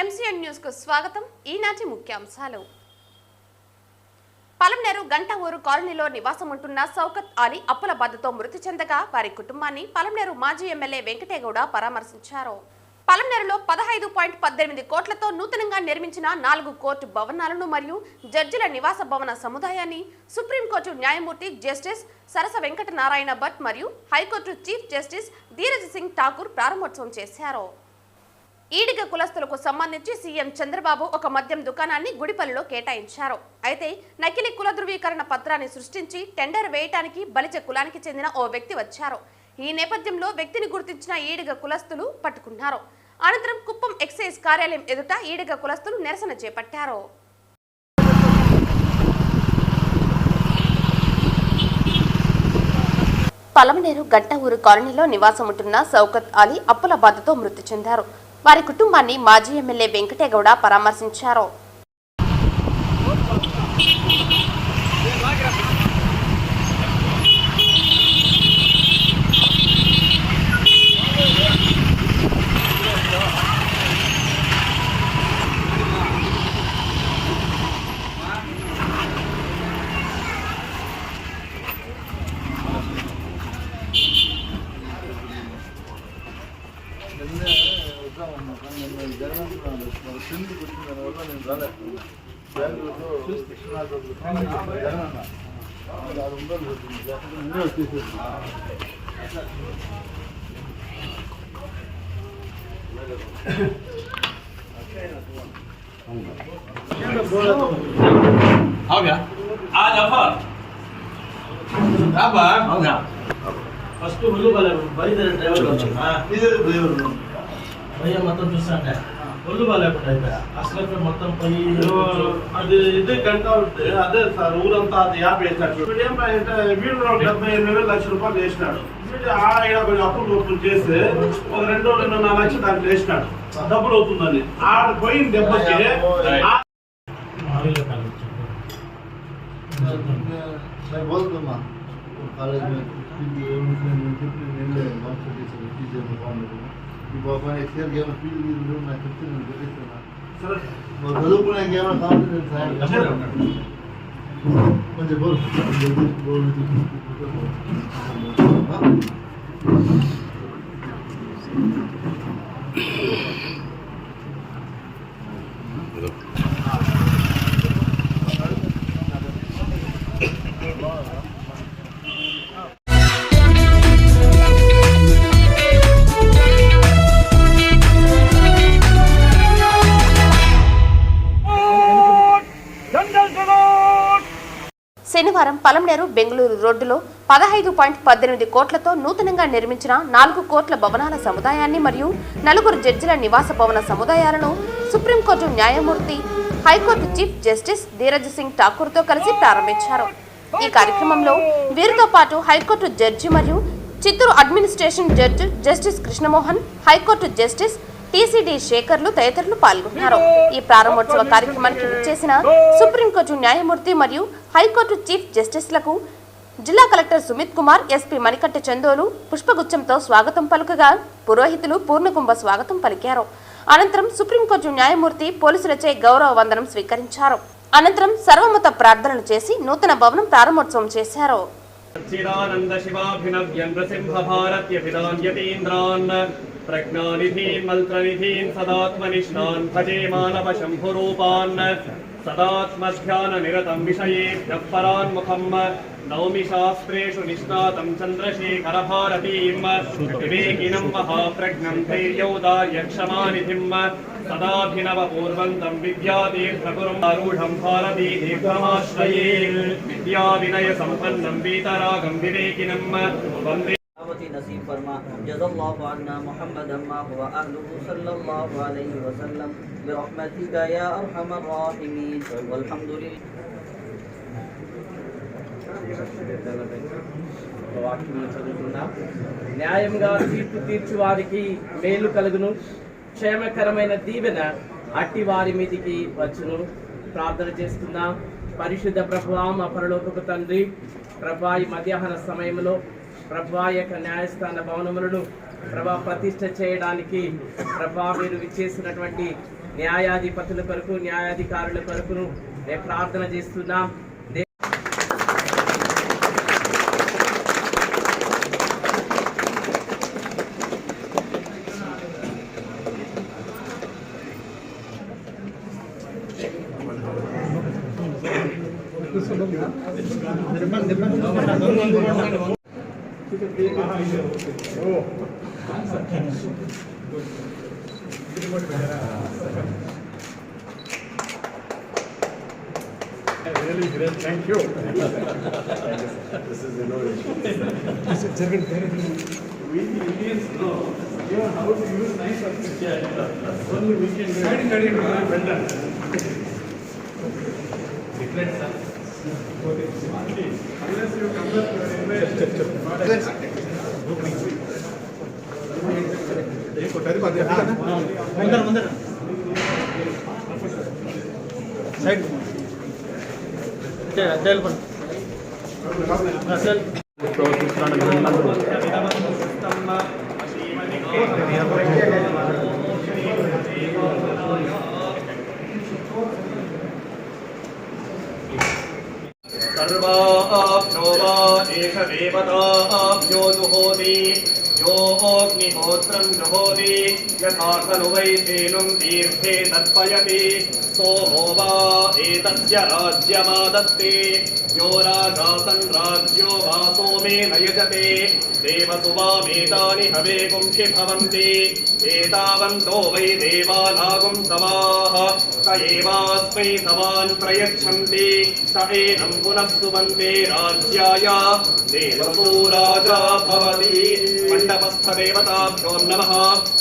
MCN news కు స్వాగతం. ఈనాటి ముఖ్యాంశాలు. పలమనేరు గంట ఊరు కాలనీలో నివాసం ఉంటున్న సౌకత్ అలీ అప్పుల బాధతో మృతి చెందగా వారి కుటుంబాన్ని పలమనేరు మాజీ ఎమ్మెల్యే వెంకటేగౌడ పరామర్శించారు. పలమనేరులో 15.18 కోట్లతో నూతనంగా నిర్మించిన 4 కోర్టు భవనాలను మరియు జడ్జిల నివాస భవన సముదాయాన్ని సుప్రీంకోర్టు న్యాయమూర్తి జస్టిస్ సరస వెంకట నారాయణ భట్ మరియు high court chief justice Dheeraj Singh Thakur ప్రారంభోత్సవం చేశారు. ఈడిగ కులస్తులకు సంబంధించి సీఎం చంద్రబాబు ఒక మద్యం దుకాణాన్ని గుడిపల్లిలో కేటాయించారు. అయితే నకిలీ కుల ధృవీకరణ పత్రాన్ని సృష్టించి టెండర్ వేయడానికి బలిజ కులానికి చెందిన ఓ వ్యక్తి వచ్చారు. ఈ నేపథ్యంలో వ్యక్తిని గుర్తించిన ఈడిగ కులస్తులు పట్టుకున్నారు. అనంతరం కుప్పం ఎక్సైజ్ కార్యాలయం ఎదుట ఈడిగ కులస్తులు నిరసన చేపట్టారు. పలమనేరు గంట ఊరు కాలనీలో నివాసం ఉంటున్న సౌకత్ అలీ అప్పుల బాధతో మృతి చెందారు. వారి కుటుంబాన్ని మాజీ ఎమ్మెల్యే వెంకటేగౌడ పరామర్శించారు. ఫస్ట్ ఒళ్ళు భయ్య మొత్తం చూస్తాంటే ఒళ్ళు బాగాలేకుండా అయిపోయా అసలు మొత్తం పోయి అది ఇదే గంట ఉంటే అదే సార్ ఊరంతా అది 50 వేసినట్టు వీడు 78 లక్షల రూపాయలు వేసినాడు. ఆడ కొంచెం అప్పులు చేస్తే ఒక 2-2.5 లక్షలు దానికి వేసినాడు. డబ్బులు అవుతుందని ఆడ పోయిన దెబ్బకి శనివారం పలమనేరు బెంగళూరు రోడ్డులో 15.18 కోట్లతో నూతనంగా నిర్మించిన 4 కోట్ల భవనాల సముదాయాన్ని మరియు 4 జడ్జిల నివాస భవన సముదాయాలను సుప్రీంకోర్టు న్యాయమూర్తి high court chief justice Dheeraj Singh ఠాకూర్తో కలిసి ప్రారంభించారు. ఈ కార్యక్రమంలో వీరితో పాటు హైకోర్టు జడ్జి మరియు Chittoor administration judge justice Krishnamohan, high court justice TCD శేఖర్లు తదితరులు పాల్గొన్నారు. ఈ ప్రారంభోత్సవ కార్యక్రమానికి విచ్చేసిన సుప్రీంకోర్టు న్యాయమూర్తి మరియు హైకోర్టు చీఫ్ జస్టిస్లకు జిల్లా కలెక్టర్ సుమిత్ కుమార్, ఎస్పీ మణికట్ట చందోలు పుష్పగుచ్చంతో స్వాగతం పలుకగా పురోహితులు పూర్ణకుంభ స్వాగతం పలికారు. అనంతరం సుప్రీంకోర్టు న్యాయమూర్తి పోలీసులచే గౌరవ వందనం స్వీకరించారు. అనంతరం సర్వమత ప్రార్థనలు చేసి నూతన భవనం ప్రారంభోత్సవం చేశారు. प्रज्ञानिधीन् मन्त्रनिधीन् सदात्मनिष्ठान् भजे मानव शम्भुरूपान् सदात्मध्याननिरतं विषयेभ्यः परान्मुखम् नौमि शास्त्रेषु निष्णातं चन्द्रशेखरभारतीं विवेकिनं महाप्रज्ञं धैर्यौदार्यक्षमानिधिं सदाभिनवपूर्वन्तं विद्यातीर्थगुरुम् आरूढं भारती दीर्घमाश्रये विद्याविनयसम्पन्नं वीतरागं विवेकिनं वन्दे नसीब फरमा जज़ल्लाहु अन्ना मुहम्मदन मा हुवा अहलुहु सल्लल्लाहु अलैहि वसल्लम बिरहमतिका या अरहमर राहिमीन वल्हम्दुलिल्लाह. న్యాయంగా తీర్పు తీర్చు వారికి మేలు కలుగును, క్షేమకరమైన దీవెన అట్టి వారి మీదికి వచ్చును. ప్రార్థన చేస్తున్నాం. పరిశుద్ధ ప్రభువా, మా పరలోకపు తండ్రి, ప్రభువా ఈ మధ్యాహ్న సమయంలో ప్రభువా యొక్క న్యాయస్థాన భవనములను ప్రభా ప్రతిష్ఠ చేయడానికి ప్రభా మీరు విచ్చేసినటువంటి న్యాయాధిపతుల కొరకు న్యాయాధికారుల కొరకును మేము ప్రార్థన చేస్తున్నాం. Really great, thank you. This is innovation. We Indians know even how to use nice architecture. Only we can do it. Well done. Declared, sir. Unless you come back to an innovation, not an architect. Side. सर्वाभ्यो वा एष देवताभ्यो जुहोति यो अग्निहोत्रं जुहोति यथा खलु वै धेनुं तीर्थे तर्पयति सोमो वा एतस्य राज्यमादत्ते यो राजासन् राज्यो वा सोमेन यजते देवसुवामेतानि हवेगुंषि भवन्ति एतावन्तो वै देवानागुं समाः स एवास्मै समान् प्रयच्छन्ति स एनं पुनः सुवन्ते राज्याय देवसो राजा भवति मंडपस्थ देवताभ्यो नमः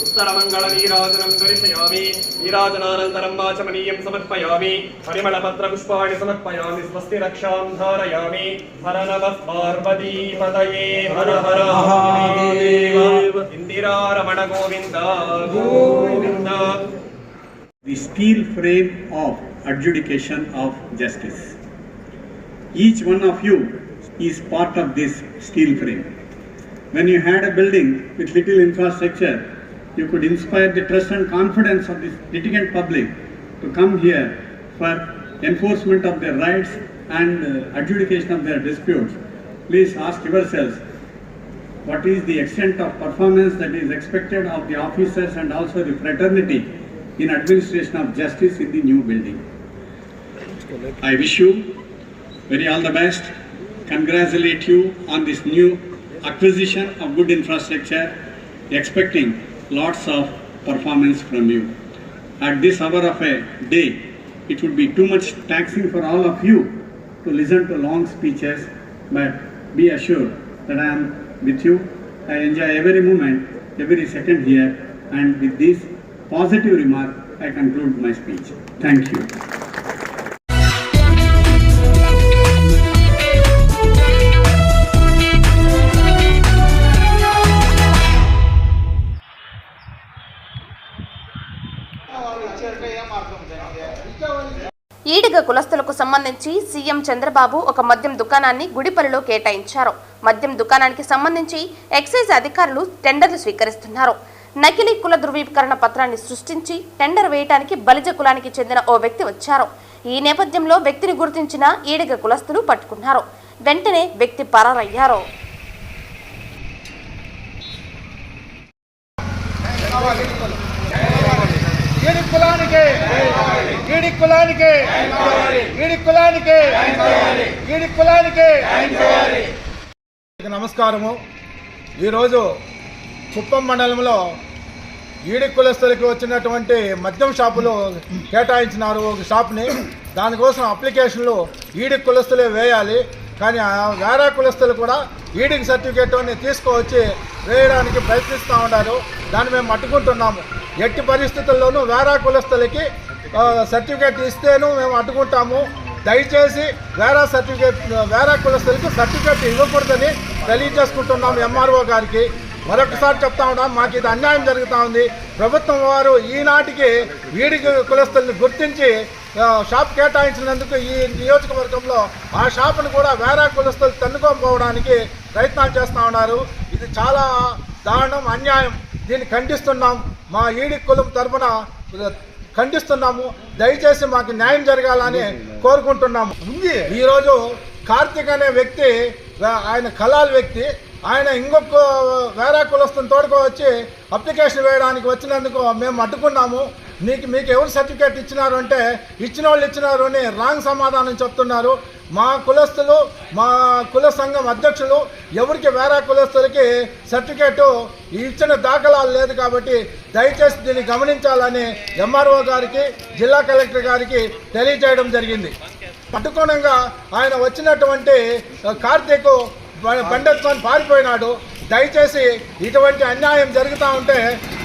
उत्तरमङ्गलनीराजनं दर्शयामि नीराजनानन्तरं वाचमनीयं समर्पयामि परिमलपत्रपुष्पाणि समर्पयामि स्वस्ति रक्षां धारयामि हर नमः पार्वतीपतये हर हर Mahadev इन्दिरारमण Govind Govind. The steel frame of adjudication of justice. Each one of you is part of this steel frame. When you had a building with little infrastructure, you could inspire the trust and confidence of the litigant public to come here for enforcement of their rights and adjudication of their disputes. Please ask yourselves, what is the extent of performance that is expected of the officers and also the fraternity in administration of justice in the new building. I wish you very all the best, congratulate you on this new acquisition of good infrastructure, expecting lots of performance from you. At this hour of a day, it would be too much taxing for all of you to listen to long speeches, but be assured that I am with you. I enjoy every moment, every second here, and with this positive remark, I conclude my speech. Thank you. Ediga కులస్తులకు సంబంధించి CM Chandrababu ఒక మద్యం దుకాణాన్ని గుడిపల్లిలో కేటాయించారు. మద్యం దుకాణానికి సంబంధించి excise అధికారులు టెండర్లు స్వీకరిస్తున్నారు. నకిలీ కుల ధృవీకరణ పత్రాన్ని సృష్టించి టెండర్ వేయడానికి బలిజ కులానికి చెందిన ఓ వ్యక్తి వచ్చారు. ఈ నేపథ్యంలో వ్యక్తిని గుర్తించిన ఈడిగ కులస్తులు పట్టుకున్నారు. వెంటనే వ్యక్తి పరారయ్యారు. నమస్కారము. ఈరోజు కుప్పం మండలంలో ఈడి కులస్తులకి వచ్చినటువంటి మద్యం షాపులు కేటాయించినారు ఒక షాప్ని. దానికోసం అప్లికేషన్లు ఈడి కులస్తులే వేయాలి, కానీ వేరే కులస్తులు కూడా ఈడికి సర్టిఫికేట్ తీసుకువచ్చి వేయడానికి ప్రయత్నిస్తూ ఉన్నారు. దాన్ని మేము అడ్డుకుంటున్నాము. ఎట్టి పరిస్థితుల్లోనూ వేరే కులస్తులకి సర్టిఫికేట్ ఇస్తేనూ మేము అడ్డుకుంటాము. దయచేసి వేరే కులస్తులకి సర్టిఫికేట్ ఇవ్వకూడదని తెలియజేసుకుంటున్నాము ఎంఆర్ఓ గారికి. మరొకసారి చెప్తా ఉన్నాం, మాకు ఇది అన్యాయం జరుగుతూ ఉంది. ప్రభుత్వం వారు ఈనాటికి వీడి కులస్తుల్ని గుర్తించి షాప్ కేటాయించినందుకు ఈ నియోజకవర్గంలో ఆ షాపును కూడా వేరే కులస్తులు తన్నుకోకపోవడానికి ప్రయత్నాలు చేస్తూ ఉన్నారు. ఇది చాలా దారుణం, అన్యాయం. దీన్ని ఖండిస్తున్నాం. మా ఈడి కులం తరఫున ఖండిస్తున్నాము. దయచేసి మాకు న్యాయం జరగాలని కోరుకుంటున్నాము. ఈరోజు కార్తిక్ అనే వ్యక్తి, ఆయన కలాల్ వ్యక్తి, ఆయన ఇంకొక వేరే కులస్తుని తోడుకు వచ్చి అప్లికేషన్ వేయడానికి వచ్చినందుకు మేము అడ్డుకున్నాము. మీకు ఎవరు సర్టిఫికేట్ ఇచ్చినారు అంటే ఇచ్చిన వాళ్ళు ఇచ్చినారు అని రాంగ్ సమాధానం చెప్తున్నారు. మా కులస్తులు, మా కుల సంఘం అధ్యక్షులు ఎవరికి వేరే కులస్తులకి సర్టిఫికేటు ఇచ్చిన దాఖలాలు లేదు. కాబట్టి దయచేసి దీన్ని గమనించాలని ఎంఆర్ఓ గారికి, జిల్లా కలెక్టర్ గారికి తెలియజేయడం జరిగింది. అడ్డుకోణంగా ఆయన వచ్చినటువంటి కార్తీక్ బండెత్తుకొని పారిపోయినాడు. దయచేసి ఇటువంటి అన్యాయం జరుగుతూ ఉంటే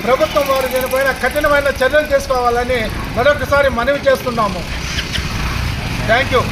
ప్రభుత్వం వారు దీనిపైన కఠినమైన చర్యలు తీసుకోవాలని మరొకసారి మనవి చేస్తున్నాము. Thank you.